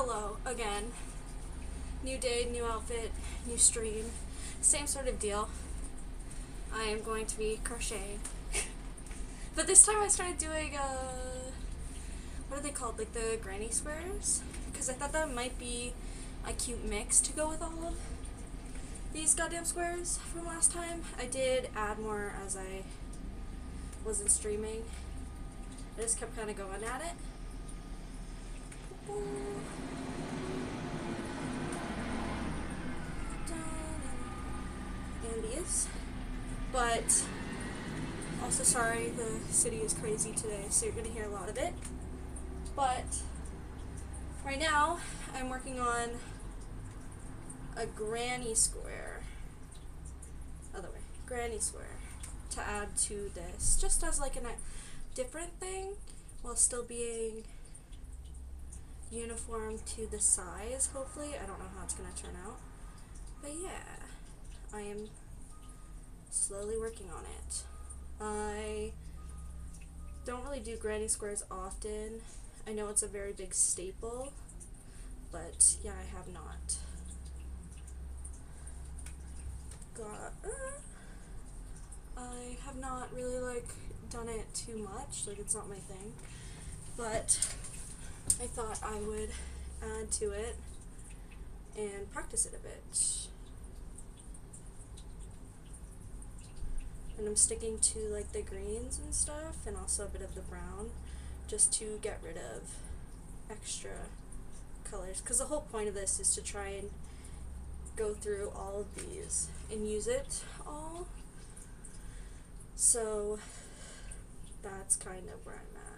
Hello again. New day, new outfit, new stream. Same sort of deal. I am going to be crocheting. But this time I started doing, what are they called? Like the granny squares? Because I thought that might be a cute mix to go with all of these goddamn squares from last time. I did add more as I wasn't streaming. I just kept kind of going at it. And these. But also sorry, the city is crazy today, so you're gonna hear a lot of it. But right now I'm working on a granny square. Other way, granny square to add to this, just as like a different thing while still being uniform to the size, hopefully. I don't know how it's gonna turn out, but yeah, I am slowly working on it. I don't really do granny squares often. I know it's a very big staple, but yeah, I have not I have not really like done it too much, like it's not my thing, but I thought I would add to it and practice it a bit. And I'm sticking to like the greens and stuff and also a bit of the brown just to get rid of extra colors, because the whole point of this is to try and go through all of these and use it all. So that's kind of where I'm at.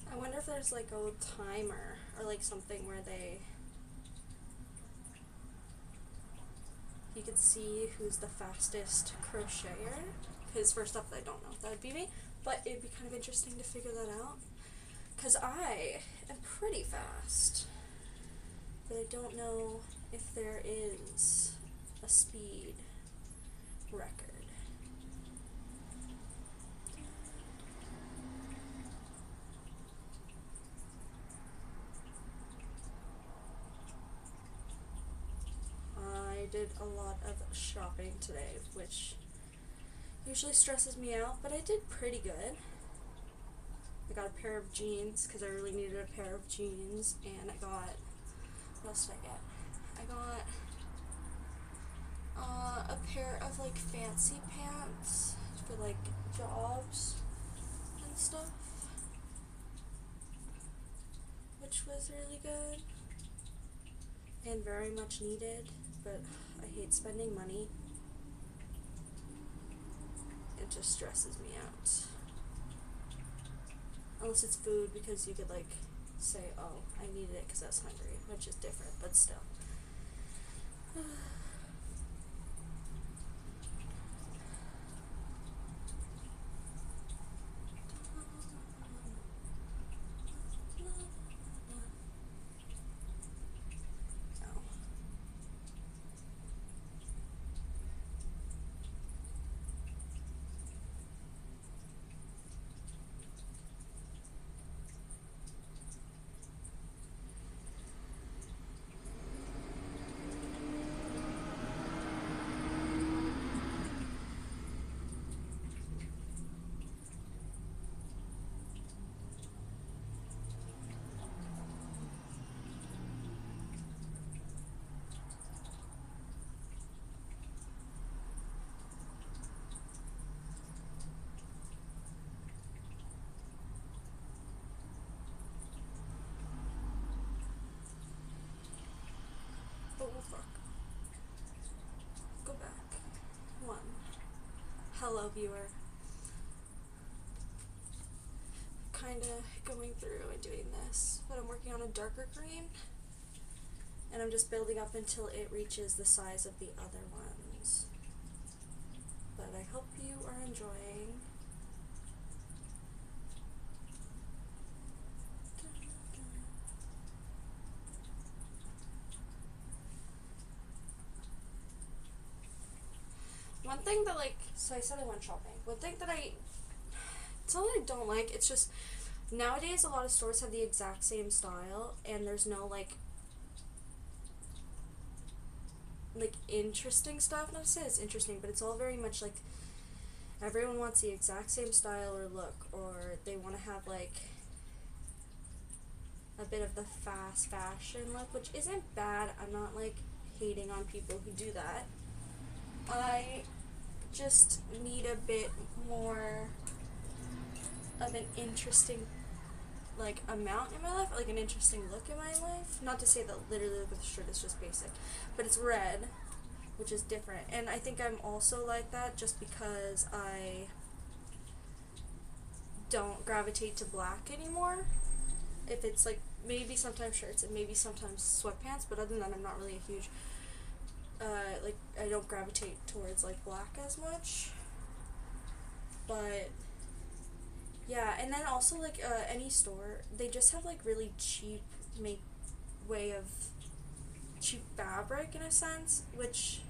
I wonder if there's like a timer or like something where you could see who's the fastest crocheter, because first off, I don't know if that would be me, but it'd be kind of interesting to figure that out, because I am pretty fast, but I don't know if there is a speed record. I did a lot of shopping today, which usually stresses me out, but I did pretty good. I got a pair of jeans because I really needed a pair of jeans, and I got, what else did I get? I got a pair of like fancy pants for like jobs and stuff, which was really good and very much needed, but I hate spending money. It just stresses me out. Unless it's food, because you could like say, oh, I needed it because I was hungry, which is different, but still. fuck? Go back. 1. Hello, viewer. Kinda going through and doing this, but I'm working on a darker green, and I'm just building up until it reaches the size of the other ones. But I hope you are enjoying. One thing that, like, so I said I went shopping. One thing that it's not that I don't like, it's just, nowadays a lot of stores have the exact same style, and there's no, like interesting stuff. Not to say it's interesting, but it's all very much, like, everyone wants the exact same style or look, or they want to have, like, a bit of the fast fashion look, which isn't bad. I'm not, like, hating on people who do that. I just need a bit more of an interesting, like, amount in my life, like an interesting look in my life. Not to say that literally the shirt is just basic, but it's red, which is different. And I think I'm also like that just because I don't gravitate to black anymore. If it's, like, maybe sometimes shirts and maybe sometimes sweatpants, but other than that, I'm not really a huge like, I don't gravitate towards, like, black as much. But yeah, and then also, like, any store, they just have, like, really cheap cheap fabric in a sense, which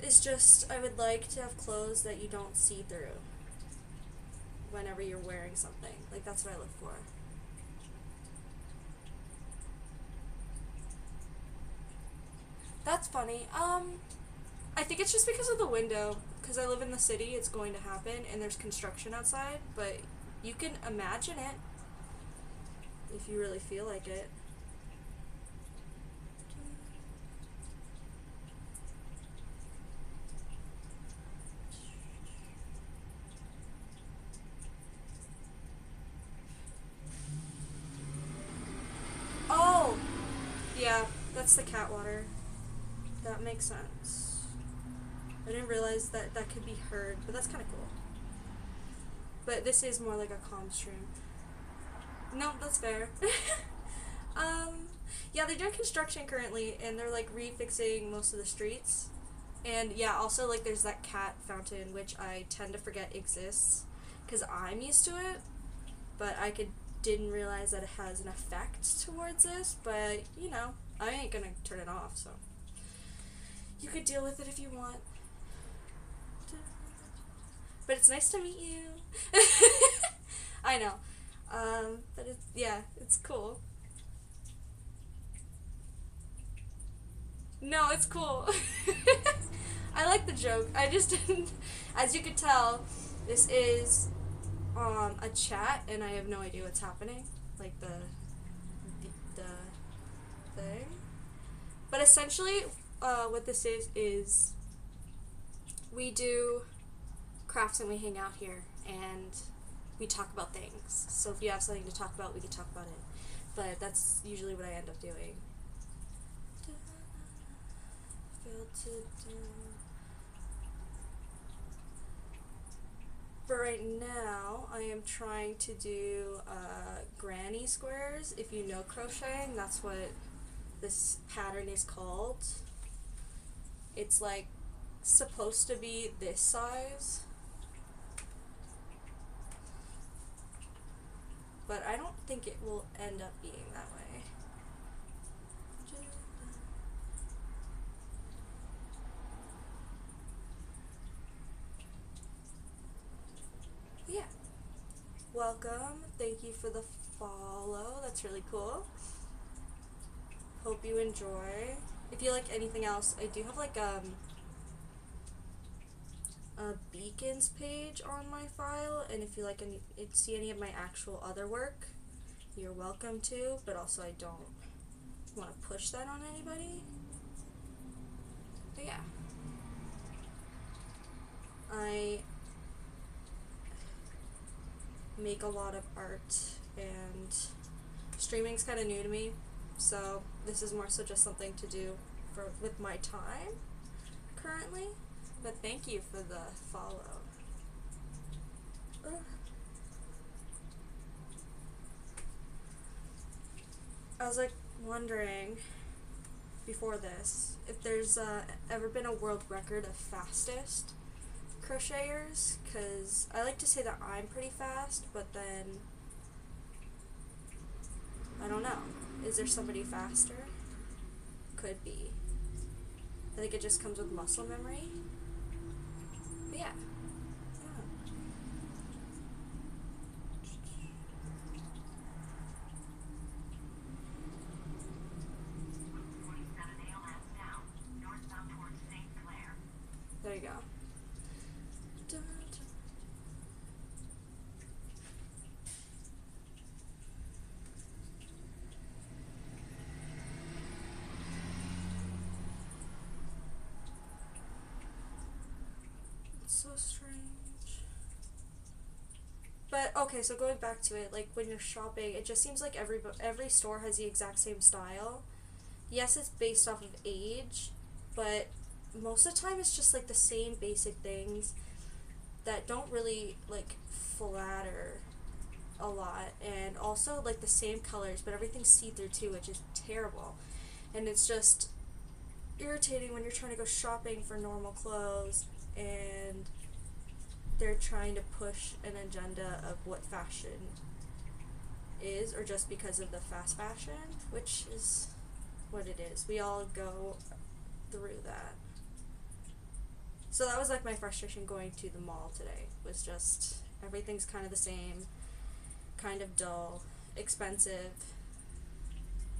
is just, I would like to have clothes that you don't see through whenever you're wearing something. Like, that's what I look for. That's funny. I think it's just because of the window. Because I live in the city, it's going to happen, and there's construction outside, but you can imagine it if you really feel like it. Oh! Yeah, that's the cat water. That makes sense. I didn't realize that that could be heard, but that's kind of cool. But this is more like a calm stream. No, that's fair. Yeah, they're doing construction currently, and they're, like, refixing most of the streets. And yeah, also, like, there's that cat fountain, which I tend to forget exists, because I'm used to it, but didn't realize that it has an effect towards this, but, you know, I ain't gonna turn it off, so you could deal with it if you want. But it's nice to meet you. I know. But it's cool. No, it's cool. I like the joke. I just didn't, as you could tell, this is a chat, and I have no idea what's happening. Like, the thing. But essentially, what this is we do crafts and we hang out here and we talk about things. So if you have something to talk about, we can talk about it. But that's usually what I end up doing. But right now, I am trying to do granny squares. If you know crocheting, that's what this pattern is called. It's, like, supposed to be this size, but I don't think it will end up being that way. Yeah. Welcome. Thank you for the follow. That's really cool. Hope you enjoy. If you like anything else, I do have, like, a beacons page on my file, and if you like see any of my actual other work, you're welcome to, but also I don't want to push that on anybody. But yeah. I make a lot of art, and streaming's kind of new to me, So this is more so just something to do with my time currently. But thank you for the follow. Ugh. I was like wondering before this if there's ever been a world record of fastest crocheters, because I like to say that I'm pretty fast, but then I don't know. Is there somebody faster? Could be. I think it just comes with muscle memory. But yeah. There you go. Dun, dun. It's so strange. But okay, so going back to it, like when you're shopping, it just seems like every store has the exact same style. Yes, it's based off of age, but most of the time it's just like the same basic things that don't really like flatter a lot, and also like the same colors, but everything's see-through too, which is terrible. And it's just irritating when you're trying to go shopping for normal clothes and they're trying to push an agenda of what fashion is, or just because of the fast fashion, which is what it is. We all go through that. So that was like my frustration going to the mall today, was just everything's kind of the same, kind of dull, expensive,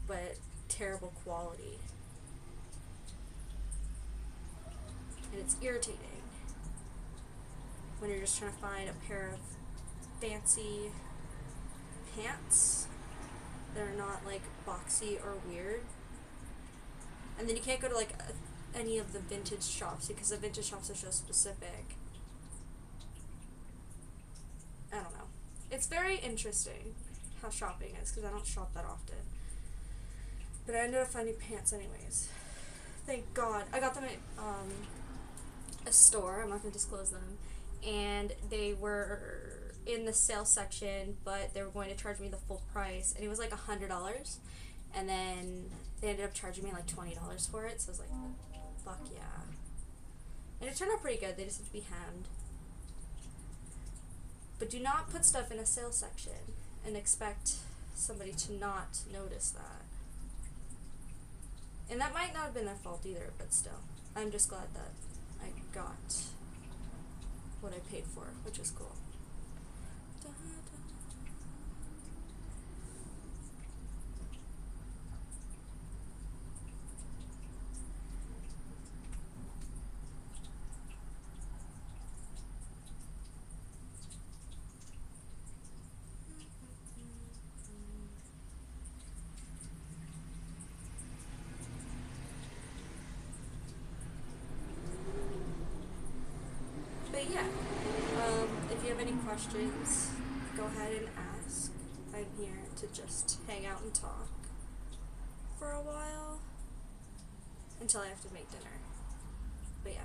but terrible quality. And it's irritating when you're just trying to find a pair of fancy pants that are not like boxy or weird. And then you can't go to like any of the vintage shops because the vintage shops are so specific. I don't know. It's very interesting how shopping is, because I don't shop that often. But I ended up finding pants anyways. Thank God. I got them at a store. I'm not going to disclose them. And they were in the sale section, but they were going to charge me the full price. And it was like $100. And then they ended up charging me like $20 for it. So I was like, fuck yeah. And it turned out pretty good. They just have to be hemmed. But do not put stuff in a sale section and expect somebody to not notice that. And that might not have been their fault either, but still. I'm just glad that I got what I paid for, which is cool. Da, da. But yeah, if you have any questions, go ahead and ask. I'm here to just hang out and talk for a while until I have to make dinner. But yeah.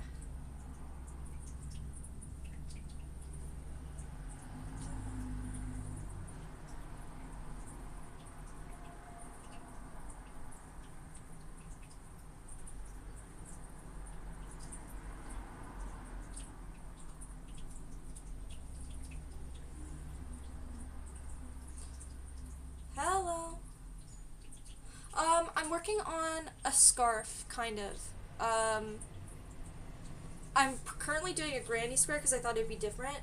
Hello. I'm working on a scarf, kind of. I'm currently doing a granny square because I thought it'd be different,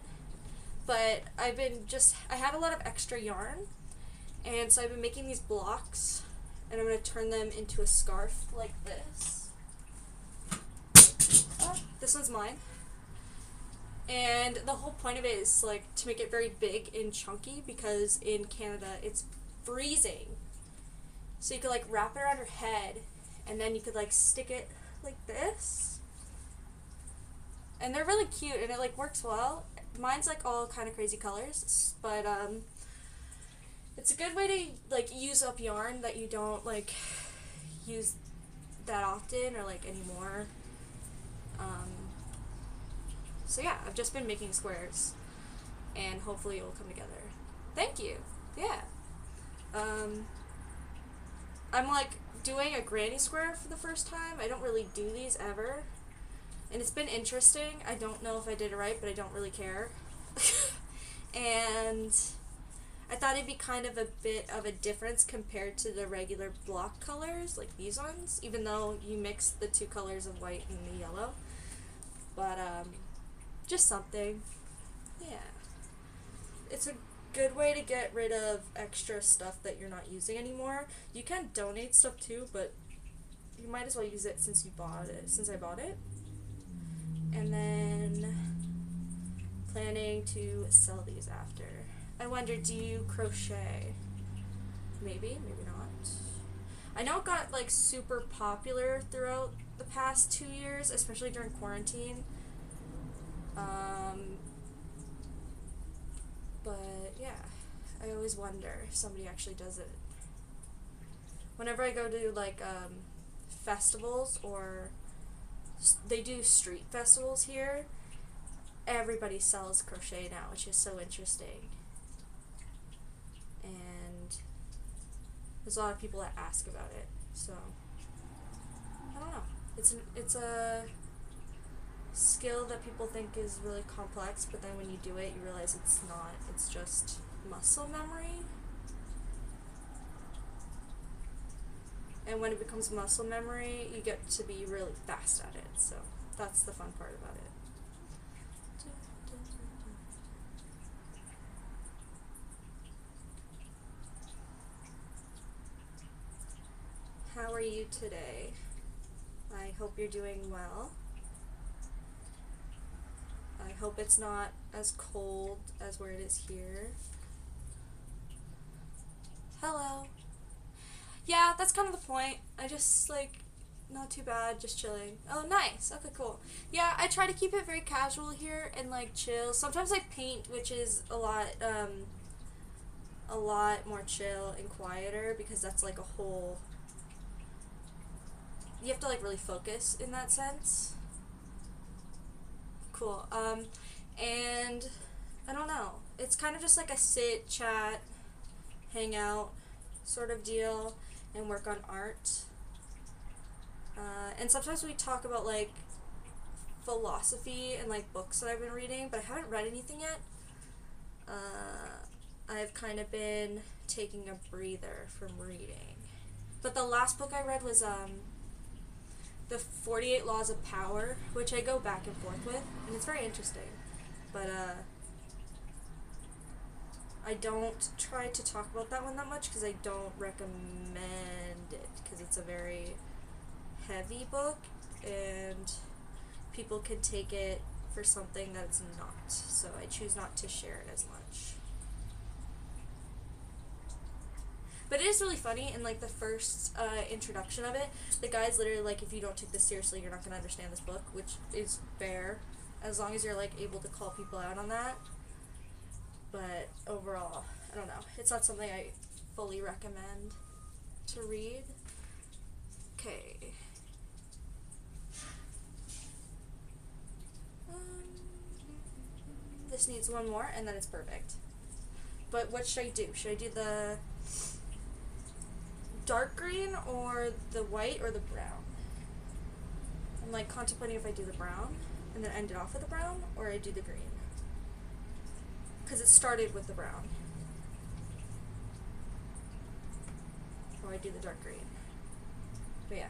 but I had a lot of extra yarn, and so I've been making these blocks, and I'm going to turn them into a scarf like this. This one's mine. And the whole point of it is like to make it very big and chunky, because in Canada it's freezing. So you could like wrap it around your head, and then you could like stick it like this. And they're really cute, and it like works well. Mine's like all kind of crazy colors, but It's a good way to like use up yarn that you don't like use that often or like anymore. So yeah, I've just been making squares and hopefully it will come together. Thank you. Yeah. I'm like doing a granny square for the first time. I don't really do these ever. And it's been interesting. I don't know if I did it right, but I don't really care. And I thought it'd be kind of a bit of a difference compared to the regular block colors, like these ones, even though you mix the two colors of white and the yellow. But, just something. Yeah. It's a good way to get rid of extra stuff that you're not using anymore. You can donate stuff too, but you might as well use it since you bought it, since I bought it. And then planning to sell these after. I wonder, do you crochet? Maybe, maybe not. I know it got like super popular throughout the past 2 years, especially during quarantine. But yeah, I always wonder if somebody actually does it. Whenever I go to like festivals or they do street festivals here, everybody sells crochet now, which is so interesting. And there's a lot of people that ask about it, so I don't know. It's a skill that people think is really complex, but then when you do it, you realize it's not. It's just muscle memory. And when it becomes muscle memory, you get to be really fast at it, so that's the fun part about it. How are you today? I hope you're doing well. I hope it's not as cold as where it is here. Hello. Yeah, that's kind of the point. I just, like, not too bad, just chilling. Oh, nice. Okay, cool. Yeah, I try to keep it very casual here and, like, chill. Sometimes I paint, which is a lot more chill and quieter because that's, like, a whole... You have to, like, really focus in that sense. Cool. And I don't know. It's kind of just like a sit, chat, hang out sort of deal and work on art. And sometimes we talk about like philosophy and like books that I've been reading, but I haven't read anything yet. I've kind of been taking a breather from reading. But the last book I read was The 48 Laws of Power, which I go back and forth with, and it's very interesting. But I don't try to talk about that one that much because I don't recommend it because it's a very heavy book and people can take it for something that it's not. So I choose not to share it as much. But it is really funny, in like the first introduction of it, the guy's literally like, if you don't take this seriously, you're not going to understand this book, which is fair, as long as you're like able to call people out on that. But overall, I don't know, it's not something I fully recommend to read. Okay. This needs one more, and then it's perfect. But what should I do? Should I do the dark green or the white or the brown? I'm like contemplating if I do the brown and then end it off with the brown or I do the green. Because it started with the brown. Or I do the dark green. But yeah.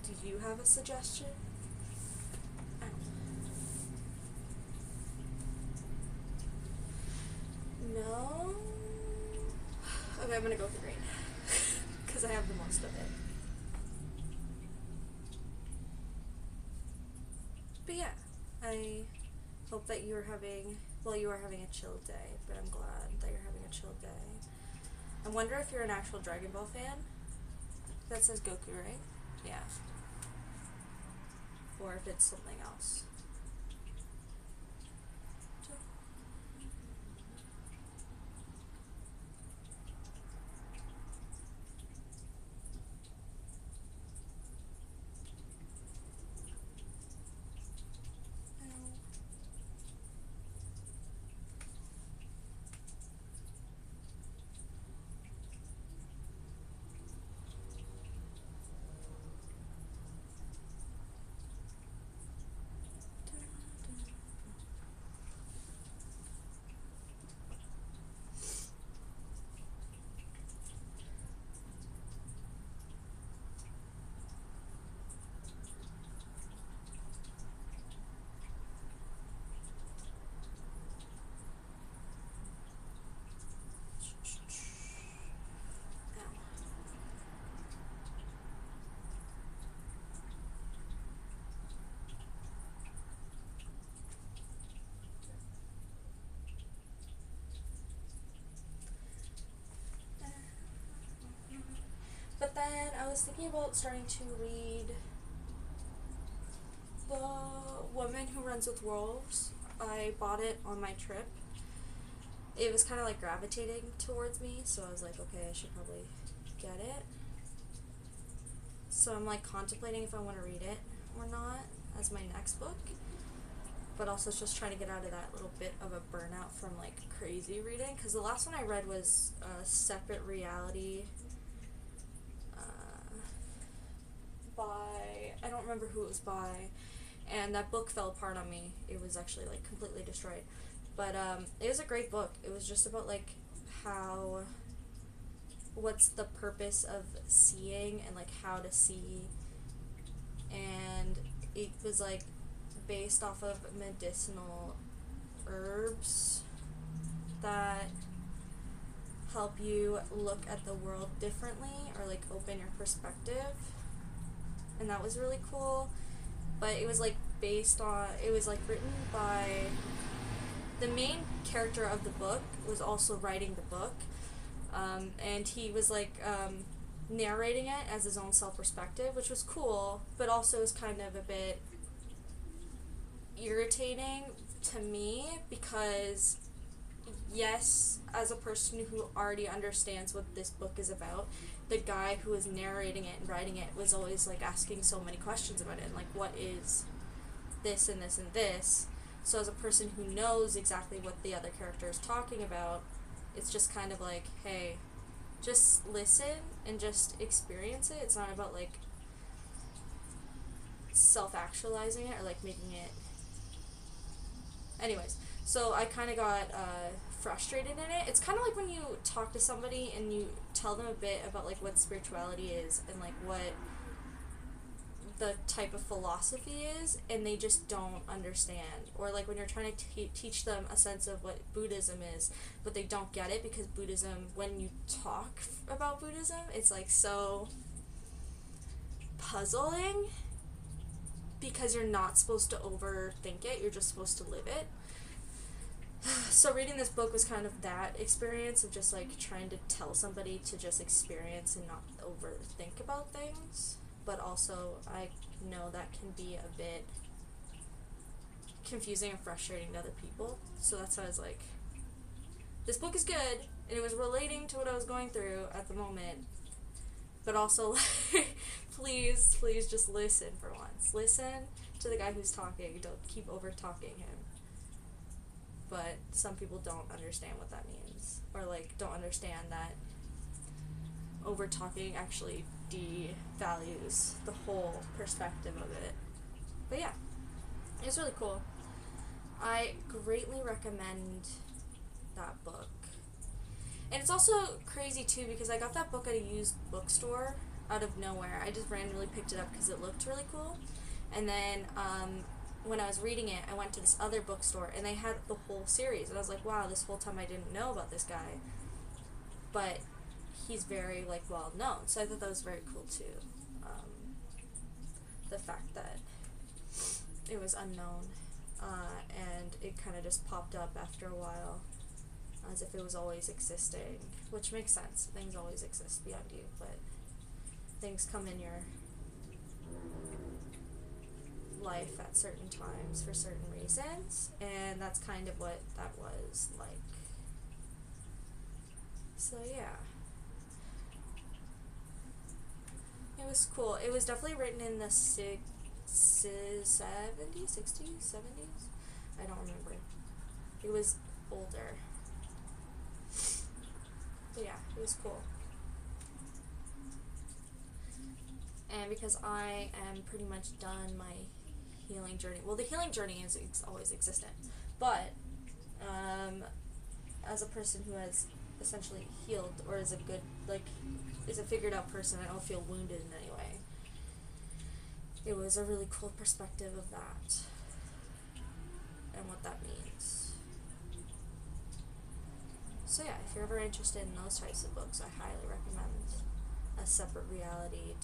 Do you have a suggestion? No? Okay, I'm gonna go with the green. Because I have the most of it. But yeah, I hope that you are having, well, you are having a chill day, but I'm glad that you're having a chill day. I wonder if you're an actual Dragon Ball fan. That says Goku, right? Yeah. Or if it's something else. was thinking about starting to read The Woman Who Runs with Wolves. I bought it on my trip. It was kind of like gravitating towards me, so I was like, okay, I should probably get it. So I'm like contemplating if I want to read it or not as my next book, but also just trying to get out of that little bit of a burnout from like crazy reading, because the last one I read was Separate Reality by, I don't remember who it was by, and that book fell apart on me. It was actually like completely destroyed, but it was a great book. It was just about like what's the purpose of seeing and like how to see, and it was like based off of medicinal herbs that help you look at the world differently or like open your perspective, and that was really cool. But it was like it was like written by the main character of the book was also writing the book, and he was like narrating it as his own self-perspective, which was cool, but also was kind of a bit irritating to me, because yes, as a person who already understands what this book is about, the guy who was narrating it and writing it was always like asking so many questions about it, and like, what is this and this and this? So as a person who knows exactly what the other character is talking about, it's just kind of like, hey, just listen and just experience it. It's not about like self-actualizing it or like making it. Anyways, so I kind of got frustrated in it. It's kind of like when you talk to somebody and you tell them a bit about like what spirituality is and like what the type of philosophy is, and they just don't understand. Or like when you're trying to teach them a sense of what Buddhism is, but they don't get it, because Buddhism, when you talk about Buddhism, it's like so puzzling, because you're not supposed to overthink it, you're just supposed to live it. So reading this book was kind of that experience of just like trying to tell somebody to just experience and not overthink about things. But also I know that can be a bit confusing and frustrating to other people. So that's why I was like, this book is good, and it was relating to what I was going through at the moment. But also, like, please just listen for once. Listen to the guy who's talking. Don't keep over-talking him. But some people don't understand what that means. Or, like, don't understand that over-talking actually devalues the whole perspective of it. But yeah, it was really cool. I greatly recommend that book. And it's also crazy too, because I got that book at a used bookstore out of nowhere. I just randomly picked it up because it looked really cool. And then when I was reading it, I went to this other bookstore and they had the whole series. And I was like, wow, this whole time I didn't know about this guy. But he's very like well known. So I thought that was very cool too. The fact that it was unknown and it kind of just popped up after a while, as if it was always existing, which makes sense. Things always exist beyond you, but things come in your life at certain times for certain reasons, and that's kind of what that was like. So yeah, it was cool. It was definitely written in the 70s, 60s, 70s? I don't remember. It was older. But yeah, it was cool. And because I am pretty much done my healing journey, well, the healing journey is always existent, but as a person who has essentially healed, or is a good, like, is a figured out person, I don't feel wounded in any way. It was a really cool perspective of that and what that means. So yeah, if you're ever interested in those types of books, I highly recommend A Separate Reality,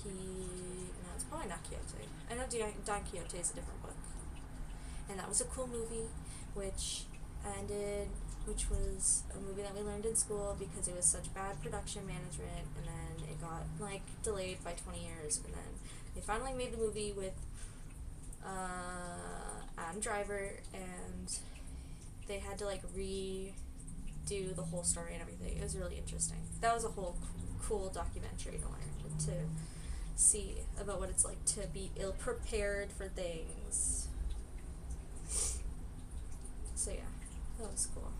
no, it's probably not Quixote. I know Don Quixote is a different book. And that was a cool movie, which ended which was a movie that we learned in school because it was such bad production management, and then it got like delayed by 20 years, and then they finally made the movie with Adam Driver, and they had to like redo the whole story and everything. It was really interesting. That was a whole cool documentary to learn, to see about what it's like to be ill prepared for things. So yeah, that was cool.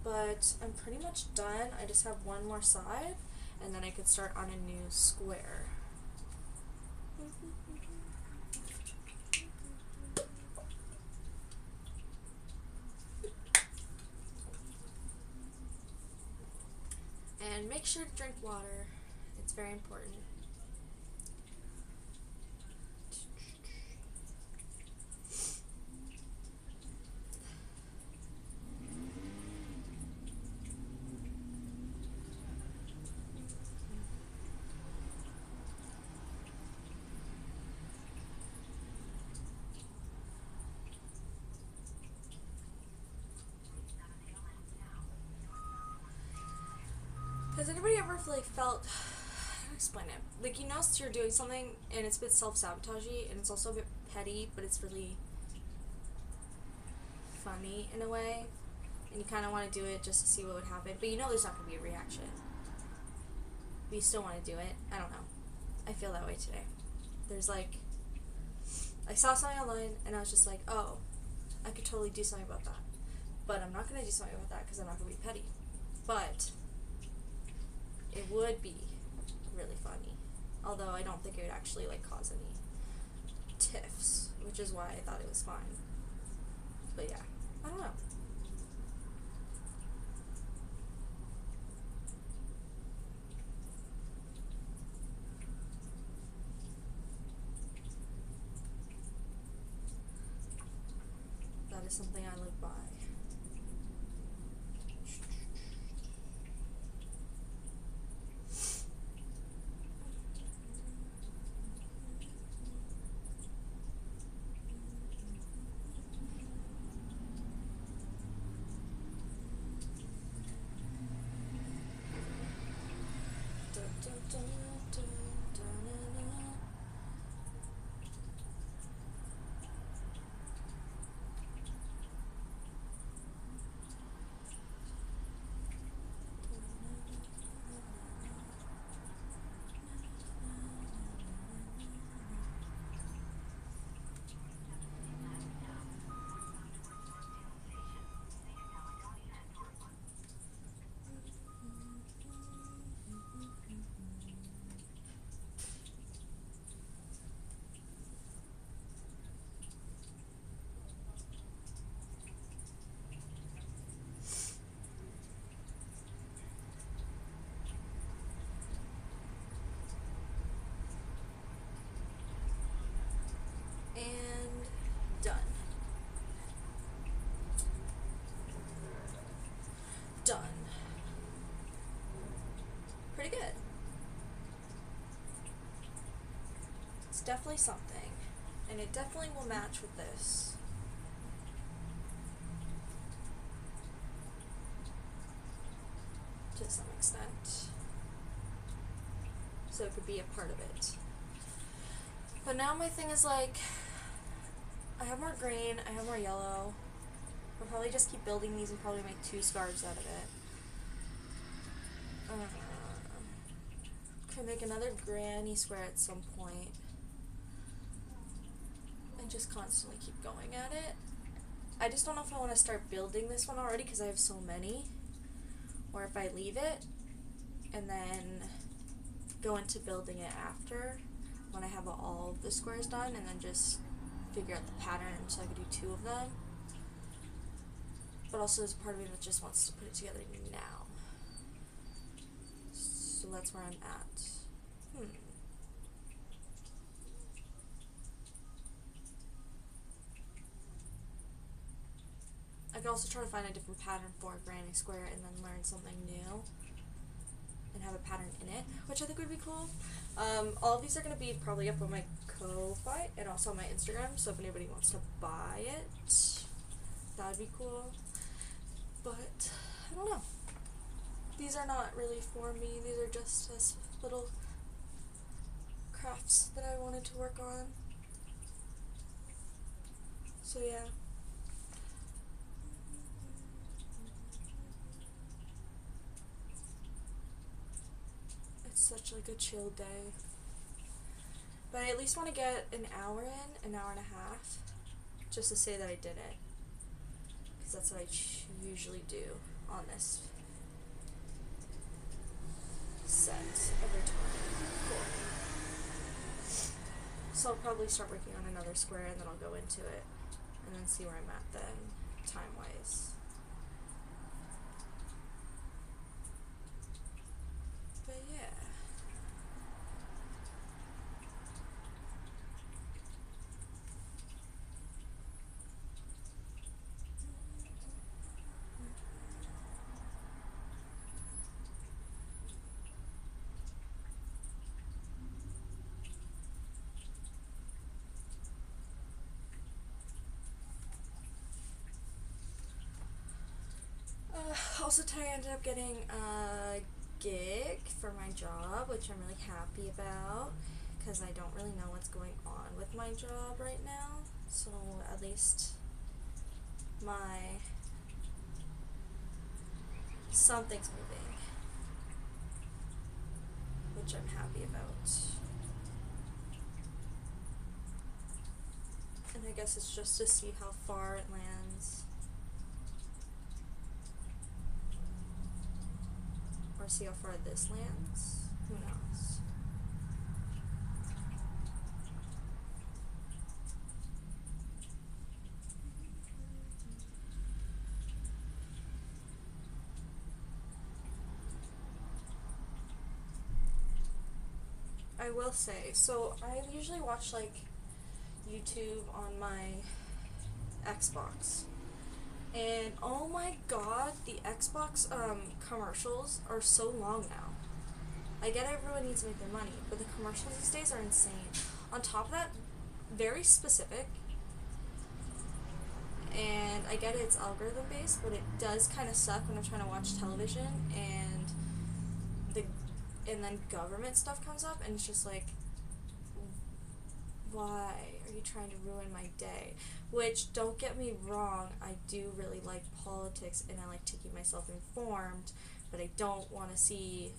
But I'm pretty much done. I just have one more side, and then I could start on a new square. And make sure to drink water. It's very important. Has anybody ever like felt, how to explain it? Like, you know, you're doing something and it's a bit self-sabotagey and it's also a bit petty, but it's really funny in a way, and you kind of want to do it just to see what would happen, but you know there's not going to be a reaction, but you still want to do it. I don't know. I feel that way today. There's like, I saw something online and I was just like, oh, I could totally do something about that, but I'm not going to do something about that because I'm not going to be petty. But it would be really funny, although I don't think it would actually like cause any tiffs, which is why I thought it was fine. But yeah, I don't know. That is something I live by. And done. Done. Pretty good. It's definitely something, and it definitely will match with this. To some extent. So it could be a part of it. But now my thing is like, I have more green, I have more yellow. I'll probably just keep building these and probably make 2 scarves out of it. Could make another granny square at some point. And just constantly keep going at it. I just don't know if I want to start building this one already because I have so many. Or if I leave it and then go into building it after when I have all of the squares done, and then just figure out the pattern so I could do 2 of them. But also there's a part of me that just wants to put it together now. So that's where I'm at. I could also try to find a different pattern for a granny square and then learn something new and have a pattern in it, which I think would be cool. All of these are going to be probably up on my Ko-fi and also on my Instagram, so if anybody wants to buy it, That would be cool. But, I don't know. These are not really for me. These are just as little crafts that I wanted to work on. So yeah. It's such like a chill day. But I at least want to get an hour in, an hour and a half, just to say that I did it. Because that's what I usually do on this set every time. Cool. So I'll probably start working on another square and then I'll go into it and then see where I'm at then, time-wise. But yeah. Also today I ended up getting a gig for my job, which I'm really happy about, because I don't really know what's going on with my job right now, so at least something's moving, which I'm happy about. And I guess it's just to see how far it lands. Or see how far this lands. Who knows? I will say, so I usually watch like YouTube on my Xbox. And oh my god, the Xbox commercials are so long now. I get everyone needs to make their money, but the commercials these days are insane. On top of that, very specific. And I get it's algorithm based, but it does kind of suck when I'm trying to watch television and then government stuff comes up and it's just like, why are you trying to ruin my day? Which, don't get me wrong, I do really like politics and I like to keep myself informed, but I don't want to see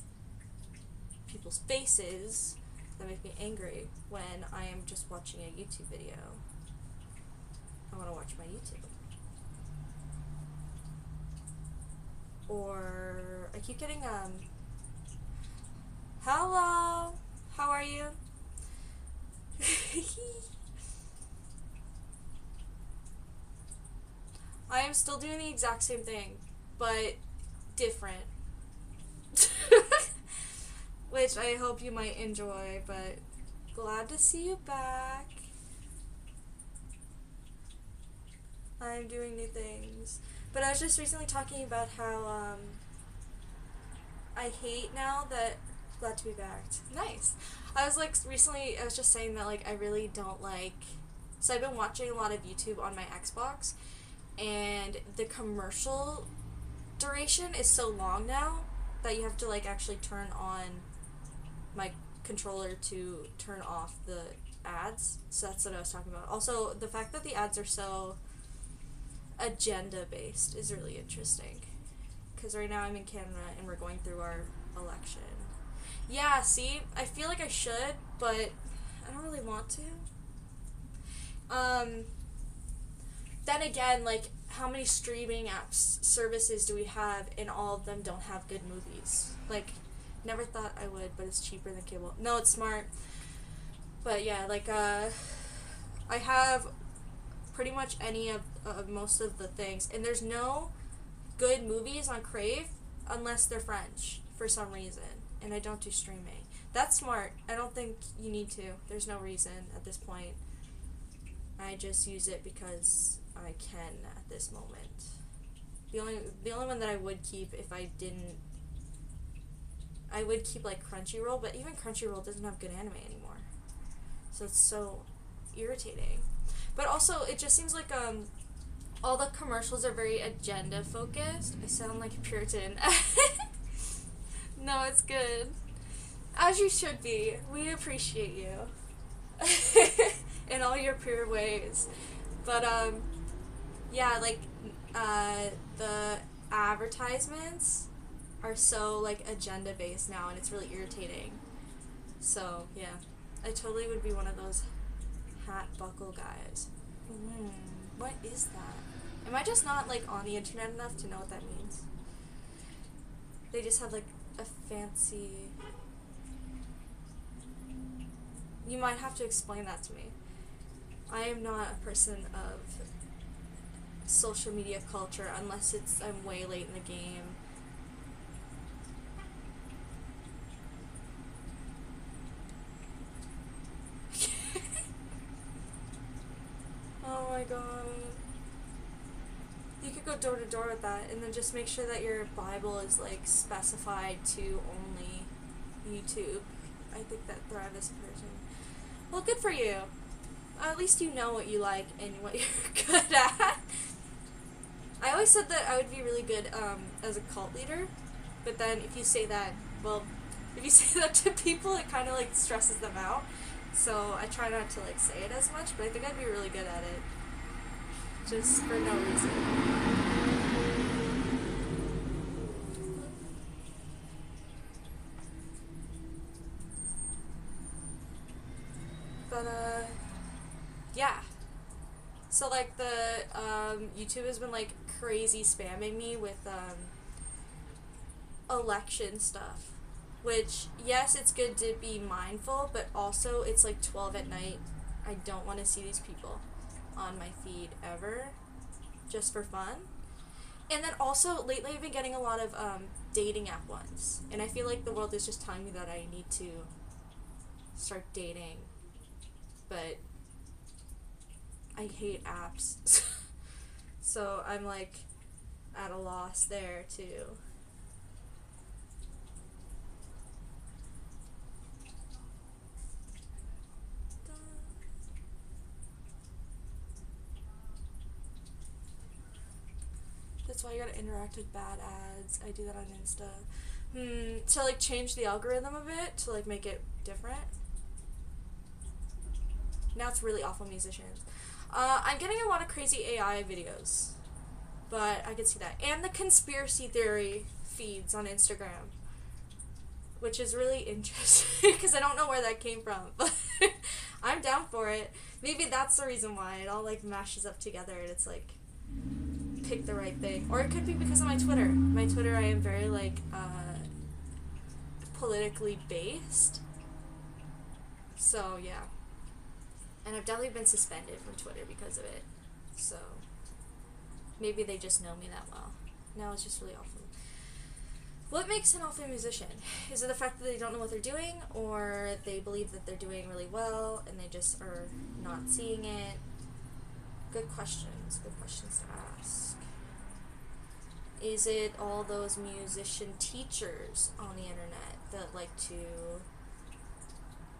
people's faces that make me angry when I am just watching a YouTube video. I want to watch my YouTube. Or, I keep getting, hello, how are you? I am still doing the exact same thing, but different. Which I hope you might enjoy, but glad to see you back. I'm doing new things. But I was just recently talking about how, I hate now that... Glad to be back. Nice. I was just saying that, like, I really don't like... So I've been watching a lot of YouTube on my Xbox, and the commercial duration is so long now that you have to, like, actually turn on my controller to turn off the ads. So that's what I was talking about. Also, the fact that the ads are so agenda-based is really interesting. Because right now I'm in Canada and we're going through our election. Yeah, see? I feel like I should, but I don't really want to. Then again, like, how many streaming apps, services do we have, and all of them don't have good movies? Like, never thought I would, but it's cheaper than cable. No, it's smart. But yeah, like, I have pretty much any of most of the things, and there's no good movies on Crave unless they're French for some reason, and I don't do streaming. That's smart. I don't think you need to. There's no reason at this point. I just use it because I can at this moment. The only one that I would keep if I didn't, I would keep like Crunchyroll, but even Crunchyroll doesn't have good anime anymore. So it's so irritating. But also, it just seems like all the commercials are very agenda focused. I sound like a Puritan. No, it's good. As you should be. We appreciate you. In all your pure ways. But, yeah, like, the advertisements are so, like, agenda-based now, and it's really irritating. So, yeah. I totally would be one of those hat buckle guys. What is that? Am I just not, like, on the internet enough to know what that means? They just have, like, a fancy... You might have to explain that to me. I am not a person of social media culture unless I'm way late in the game. Oh my god. You could go door to door with that and then just make sure that your Bible is like specified to only YouTube. I think that thrive as a person. Well, good for you. At least you know what you like and what you're good at. I always said that I would be really good as a cult leader, but then if you say that, well, if you say that to people, it kind of like stresses them out. So I try not to like say it as much, but I think I'd be really good at it. Just for no reason. But, yeah. So, like, the, YouTube has been, like, crazy spamming me with, election stuff. Which, yes, it's good to be mindful, but also it's, like, 12 at night. I don't want to see these people on my feed ever. Just for fun. And then also, lately I've been getting a lot of, dating app ones. And I feel like the world is just telling me that I need to start dating. But I hate apps. So I'm like at a loss there too. That's why you gotta interact with bad ads. I do that on Insta. To like change the algorithm a bit, to like make it different. Now it's really awful musicians. I'm getting a lot of crazy AI videos, but I could see that. And the conspiracy theory feeds on Instagram, which is really interesting because I don't know where that came from, but I'm down for it. Maybe that's the reason why it all like mashes up together and it's like pick the right thing. Or it could be because of my Twitter. My Twitter, I am very like politically based. So yeah. And I've definitely been suspended from Twitter because of it. So, maybe they just know me that well. Now it's just really awful. What makes an awful musician? Is it the fact that they don't know what they're doing? Or they believe that they're doing really well and they just are not seeing it? Good questions. Good questions to ask. Is it all those musician teachers on the internet that like to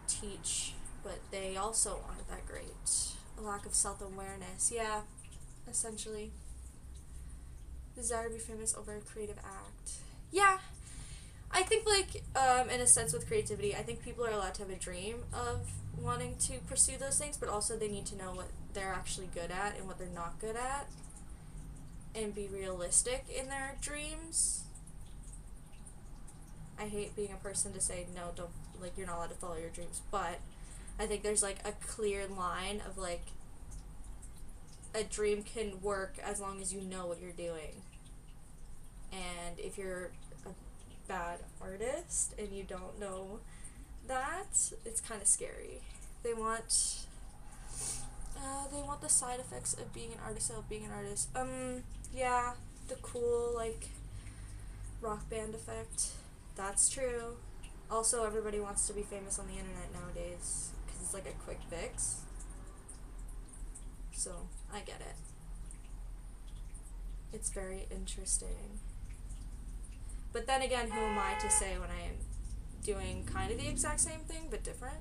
teach, but they also aren't that great? A lack of self-awareness. Yeah, essentially. Desire to be famous over a creative act. Yeah. I think, like, in a sense with creativity, I think people are allowed to have a dream of wanting to pursue those things, but also they need to know what they're actually good at and what they're not good at, and be realistic in their dreams. I hate being a person to say, no, don't, like, you're not allowed to follow your dreams, but I think there's, like, a clear line of, like, a dream can work as long as you know what you're doing. And if you're a bad artist and you don't know that, it's kind of scary. They want the side effects of being an artist of being an artist. Yeah, the cool, like, rock band effect. That's true. Also, everybody wants to be famous on the internet nowadays because it's like a quick fix. So, I get it. It's very interesting. But then again, who am I to say when I am doing kind of the exact same thing, but different?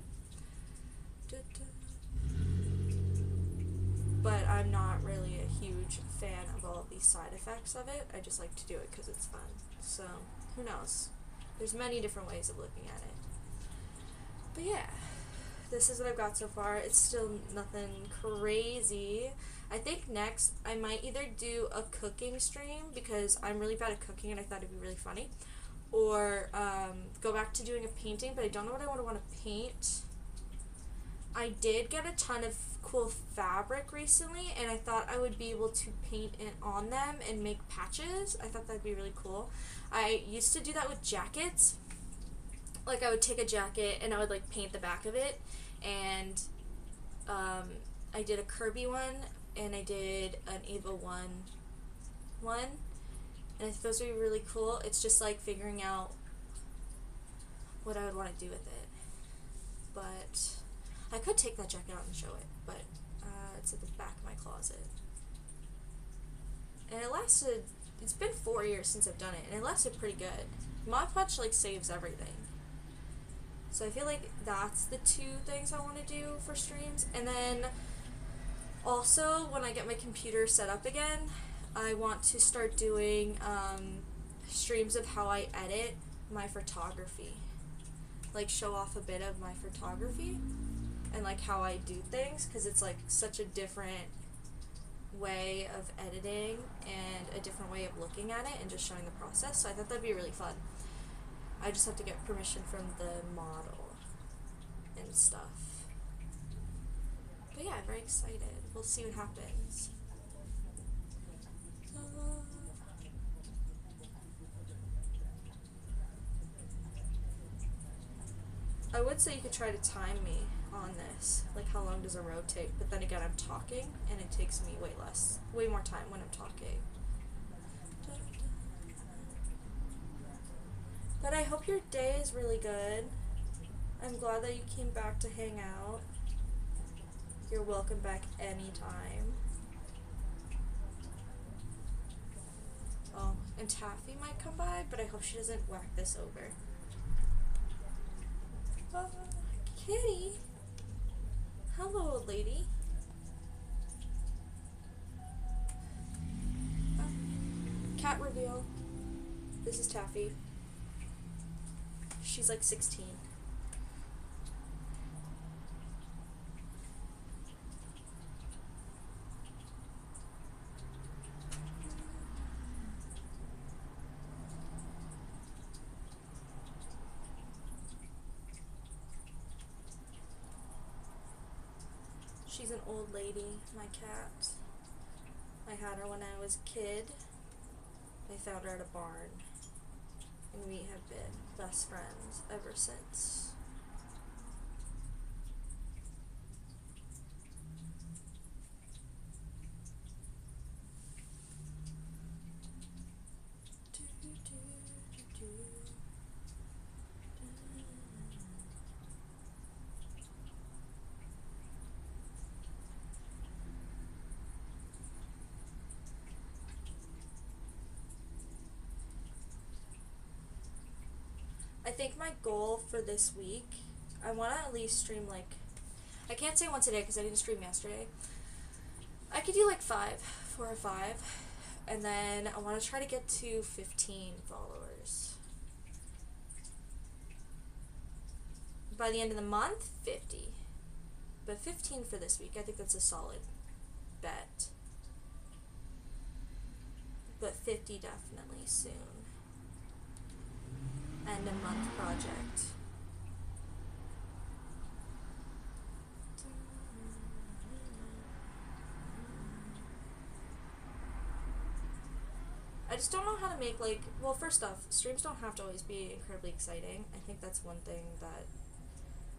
but I'm not really a huge fan of all of these side effects of it. I just like to do it because it's fun. So, who knows? There's many different ways of looking at it. But yeah, this is what I've got so far. It's still nothing crazy. I think next I might either do a cooking stream because I'm really bad at cooking and I thought it'd be really funny, or go back to doing a painting, but I don't know what I want to paint. I did get a ton of cool fabric recently and I thought I would be able to paint it on them and make patches. I thought that'd be really cool. I used to do that with jackets. Like I would take a jacket and I would like paint the back of it, and I did a Kirby one and I did an Ava one, and I think those would be really cool. It's just like figuring out what I would want to do with it. But I could take that jacket out and show it, but it's at the back of my closet. And it lasted, it's been 4 years since I've done it, and it lasted pretty good. Mod Podge like saves everything. So I feel like that's the two things I want to do for streams. And then also when I get my computer set up again, I want to start doing streams of how I edit my photography. Like show off a bit of my photography and like how I do things, because it's like such a different way of editing and a different way of looking at it and just showing the process. So I thought that'd be really fun. I just have to get permission from the model and stuff. But yeah, I'm very excited. We'll see what happens. I would say you could try to time me on this, like how long does a row take, but then again I'm talking and it takes me way more time when I'm talking. But I hope your day is really good. I'm glad that you came back to hang out. You're welcome back anytime. Oh, and Taffy might come by, but I hope she doesn't whack this over. Kitty. Hello, old lady. Cat reveal. This is Taffy. She's like 16. She's an old lady, my cat. I had her when I was a kid. I found her at a barn. And we have been best friends ever since. I think my goal for this week, I want to at least stream like, I can't say once a day because I didn't stream yesterday. I could do like 4 or 5, and then I want to try to get to 15 followers. By the end of the month, 50. But 15 for this week, I think that's a solid bet. But 50 definitely soon. End of month project. I just don't know how to make, like, well, first off, streams don't have to always be incredibly exciting. I think that's one thing that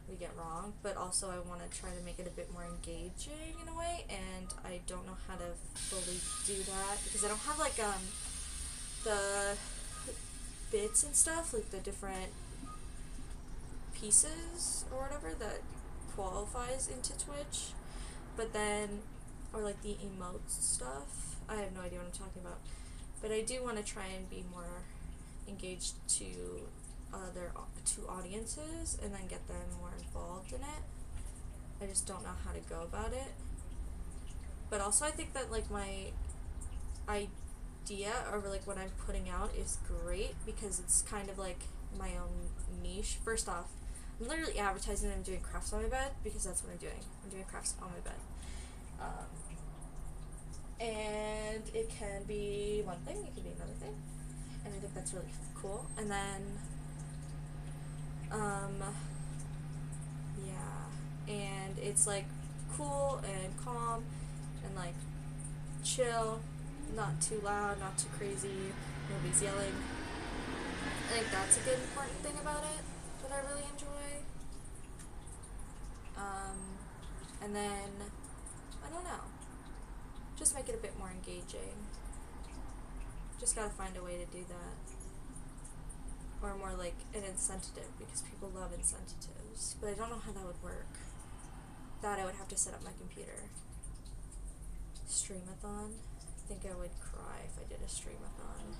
we get wrong, but also I want to try to make it a bit more engaging in a way, and I don't know how to fully do that because I don't have, like, the bits and stuff, like the different pieces or whatever that qualifies into Twitch, but then, or like the emotes stuff, I have no idea what I'm talking about, but I do want to try and be more engaged to audiences and then get them more involved in it. I just don't know how to go about it. But also I think that like my idea or like what I'm putting out is great because it's kind of like my own niche. First off, I'm literally advertising that I'm doing crafts on my bed because that's what I'm doing. I'm doing crafts on my bed. And it can be one thing, it can be another thing. And I think that's really cool. And then, yeah. And it's like cool and calm and like chill, not too loud, not too crazy, nobody's yelling. I think that's a good important thing about it that I really enjoy. And then, I don't know, just make it a bit more engaging. Just gotta find a way to do that. Or more like an incentive, because people love incentives. But I don't know how that would work. That I would have to set up my computer. Streamathon? I think I would cry if I did a streamathon.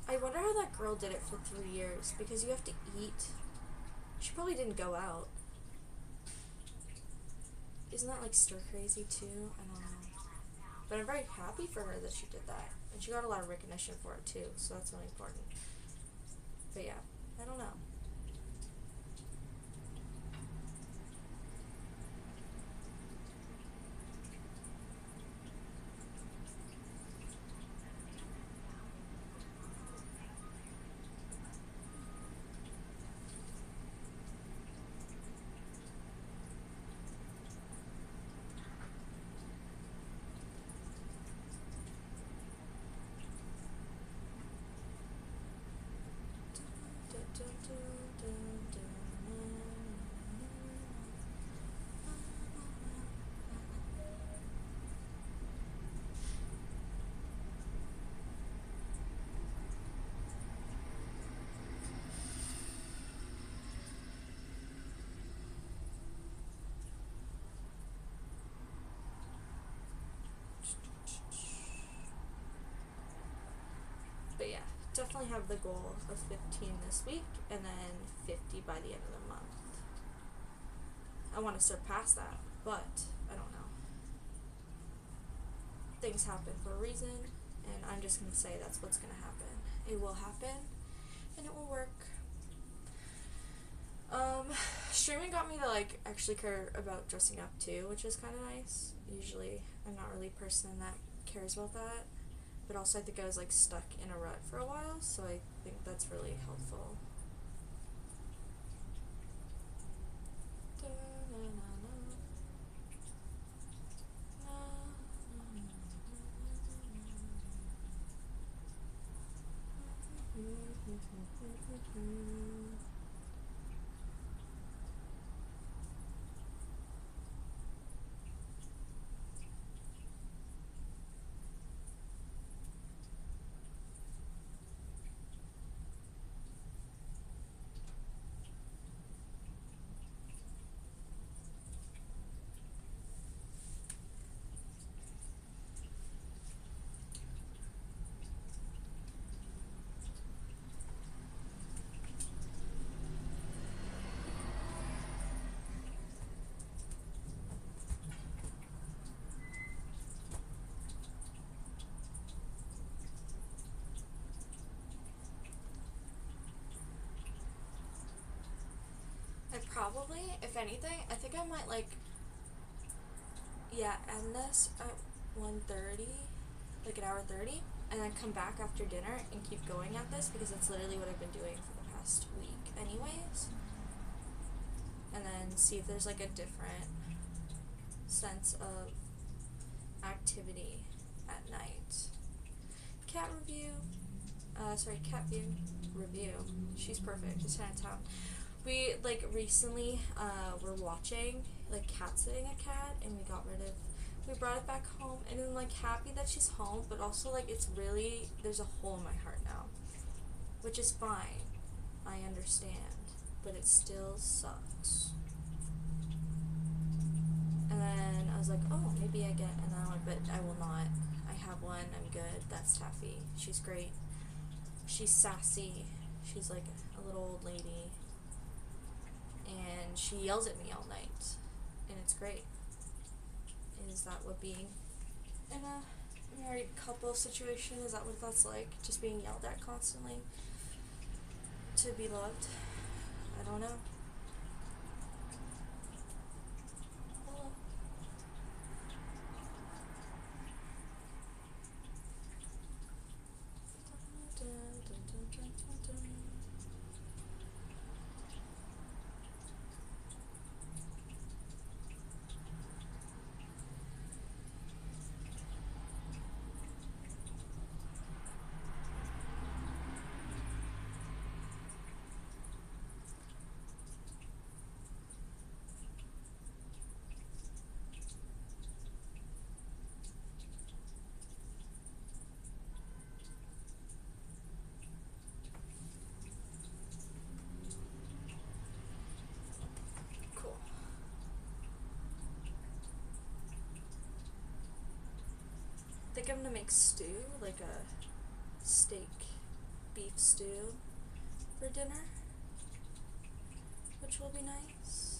I wonder how that girl did it for 3 years, because you have to eat. She probably didn't go out. Isn't that like stir crazy too? I don't know. But I'm very happy for her that she did that. And she got a lot of recognition for it too, so that's really important. But yeah, I don't know. But yeah, definitely have the goal of 15 this week and then 50 by the end of the month. I want to surpass that, but I don't know. Things happen for a reason, and I'm just going to say that's what's going to happen. It will happen, and it will work. Streaming got me to like actually care about dressing up too, which is kind of nice. Usually I'm not really a person that cares about that, but also I think I was like stuck in a rut for a while, so I think that's really helpful. I probably, if anything, I think I might like, yeah, end this at 1:30, like an hour 30, and then come back after dinner and keep going at this because that's literally what I've been doing for the past week anyways. And then see if there's like a different sense of activity at night. Cat review, cat view review. She's perfect. She's out of town. We like recently were watching like cat sitting a cat, and we brought it back home, and I'm like happy that she's home, but also like it's really, there's a hole in my heart now, which is fine. I understand, but it still sucks. And then I was like, oh, maybe I get another one, but I will not. I have one. I'm good. That's Taffy. She's great. She's sassy. She's like a little old lady. And she yells at me all night. And it's great. Is that what being in a married couple situation, is that what that's like? Just being yelled at constantly to be loved? I don't know. Hello. Cool. I think I'm gonna make stew, like a steak beef stew for dinner, which will be nice.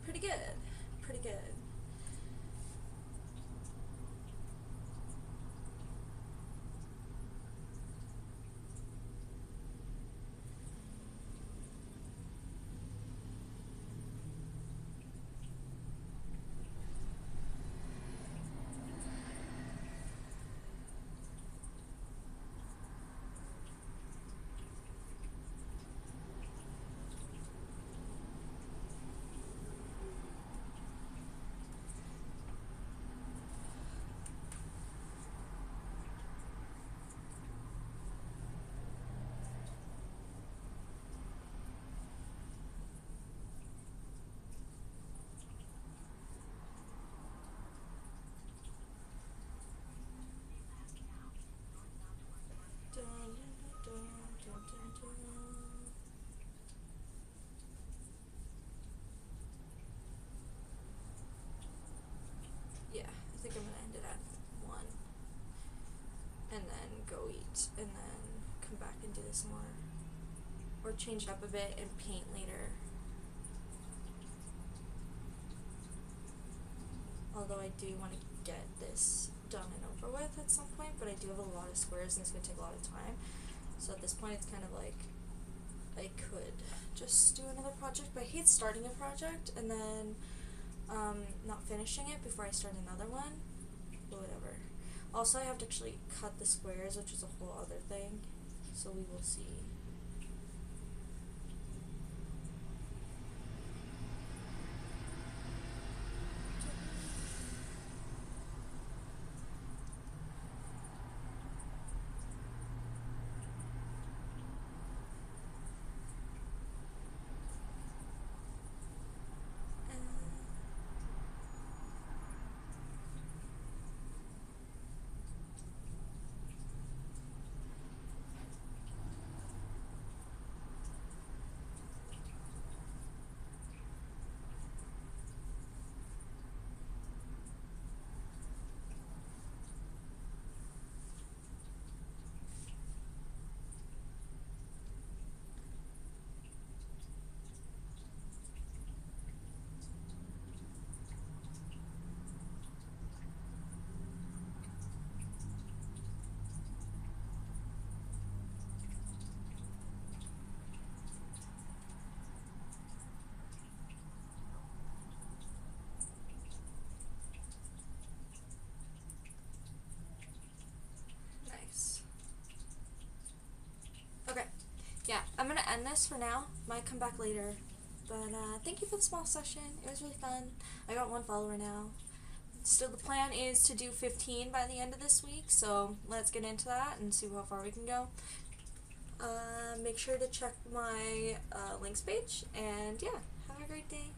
Pretty good. Pretty good. Yeah, I think I'm gonna end it at 1. And then go eat, and then come back and do this more. Or change it up a bit and paint later. Although I do want to get this done and over with at some point, but I do have a lot of squares and it's going to take a lot of time. So at this point it's kind of like I could just do another project, but I hate starting a project and then not finishing it before I start another one. But whatever. Also, I have to actually cut the squares, which is a whole other thing. So we will see. end this for now. Might come back later. But thank you for the small session. It was really fun. I got 1 follower now. So the plan is to do 15 by the end of this week, so let's get into that and see how far we can go. Make sure to check my links page, and yeah, have a great day.